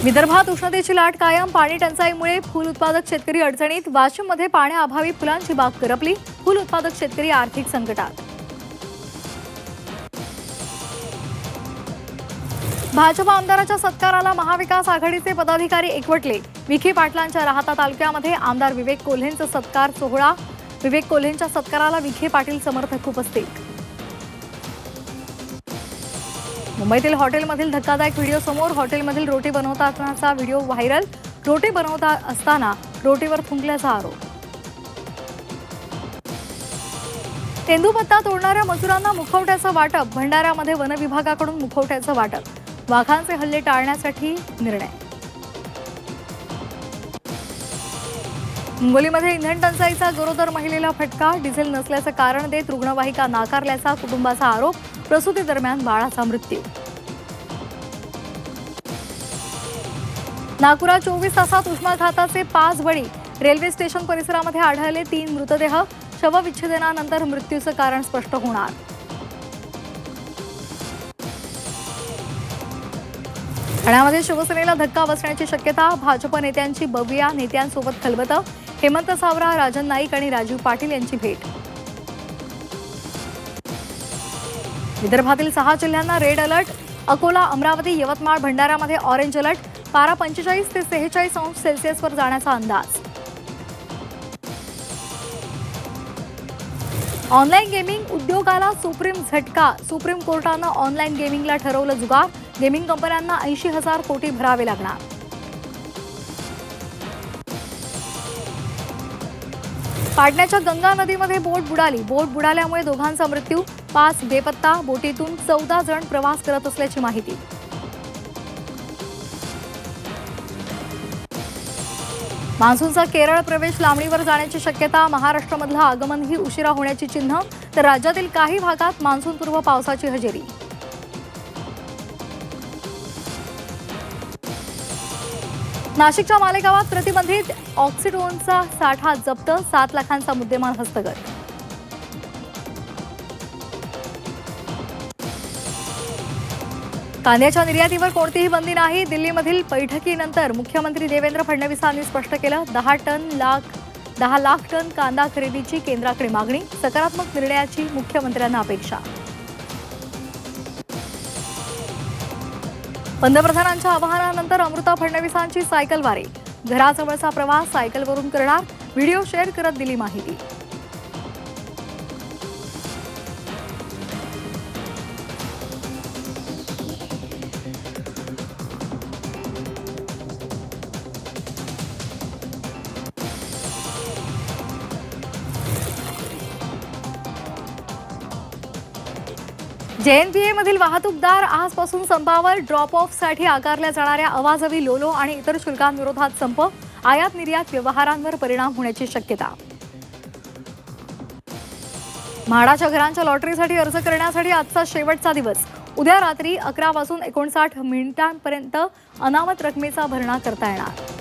विदर्भात उष्णतेची लाट कायम. पाणी टंचाईमुळे फूल उत्पादक शेतकरी अडचणीत. वाशिममध्ये पाण्याअभावी फुलांची बाग करपली. फूल उत्पादक शेतकरी आर्थिक संकटात. भाजप आमदाराच्या सत्काराला महाविकास आघाडीचे पदाधिकारी एकवटले. विखे पाटलांच्या राहाता तालुक्यामध्ये आमदार विवेक कोल्हेंचा सत्कार सोहळा. विवेक कोल्हेंच्या सत्काराला विखे पाटील समर्थक उपस्थित. मुंबईतील हॉटेलमधील धक्कादायक व्हिडिओ समोर. हॉटेलमधील रोटी बनवतानाचा व्हिडिओ व्हायरल. रोटी बनवता असताना रोटीवर थुंकल्याचा आरोप. तेंदूपत्ता तोडणाऱ्या मजुरांना मुखवट्याचं वाटप. भंडाऱ्यामध्ये वनविभागाकडून मुखवट्याचं वाटप. वाघांचे हल्ले टाळण्यासाठी निर्णय. हिंगोलीमध्ये इंधन टंचाईचा गरोदर महिलेला फटका. डिझेल नसल्याचं कारण देत रुग्णवाहिका नाकारल्याचा कुटुंबाचा आरोप. प्रसूती दरम्यान बाळाचा मृत्यू. नागपुरात 24 तासात उष्माघाताचे 5 बळी. रेल्वे स्टेशन परिसरामध्ये आढळले 3 मृतदेह. शवविच्छेदनानंतर मृत्यूचं कारण स्पष्ट होणार. ठाण्यामध्ये शिवसेनेला धक्का बसण्याची शक्यता. भाजप नेत्यांची बविया नेत्यांसोबत खलबतं. हेमंत सावरा, राजन नाईक आणि राजीव पाटील यांची भेट. विदर्भातील 6 जिल्ह्यांना रेड अलर्ट. अकोला, अमरावती, यवतमाळ, भंडाऱ्यामध्ये ऑरेंज अलर्ट. पारा 45 ते 46 अंश सेल्सिअसवर जाण्याचा अंदाज. ऑनलाईन गेमिंग उद्योगाला सुप्रीम झटका. सुप्रीम कोर्टानं ऑनलाईन गेमिंगला ठरवलं जुगार. गेमिंग कंपन्यांना 80,000 कोटी भरावे लागणार. पाटण्याच्या गंगा नदीमध्ये बोट बुडाली. बोट बुडाल्यामुळे दोघांचा मृत्यू. 5 बेपत्ता. बोटीतून 14 जण प्रवास करत असल्याची माहिती. मान्सूनचा केरळ प्रवेश लांबणीवर जाण्याची शक्यता. महाराष्ट्रामधलं आगमनही उशिरा होण्याची चिन्ह. तर राज्यातील काही भागात मान्सूनपूर्व पावसाची हजेरी. नाशिकच्या मालेगावात प्रतिबंधित ऑक्सिडोनचा साठा जप्त. 7 लाखांचा मुद्देमाल हस्तगत. कांद्याच्या निर्यातीवर कोणतीही बंदी नाही. दिल्लीमधील बैठकीनंतर मुख्यमंत्री देवेंद्र फडणवीसांनी स्पष्ट केलं. 10 लाख टन कांदा खरेदीची केंद्राकडे मागणी. सकारात्मक निर्णयाची मुख्यमंत्र्यांना अपेक्षा. पंतप्रधानांच्या आवाहनानंतर अमृता फडणवीसांची सायकल वारी. घराजवळचा प्रवास सायकलवरून करणार. व्हिडिओ शेअर करत दिली माहिती. JNPA मधील वाहतूकदार आजपासून संपावर. ड्रॉप ऑफसाठी आकारल्या जाणाऱ्या अवाजवी लोलो आणि इतर शुल्कांविरोधात संप. आयात निर्यात व्यवहारांवर परिणाम होण्याची शक्यता. म्हाडाच्या घरांच्या लॉटरीसाठी अर्ज करण्यासाठी आजचा शेवटचा दिवस. उद्या रात्री 11 वाजून 59 मिनिटांपर्यंत अनामत रकमेचा भरणा करता येणार.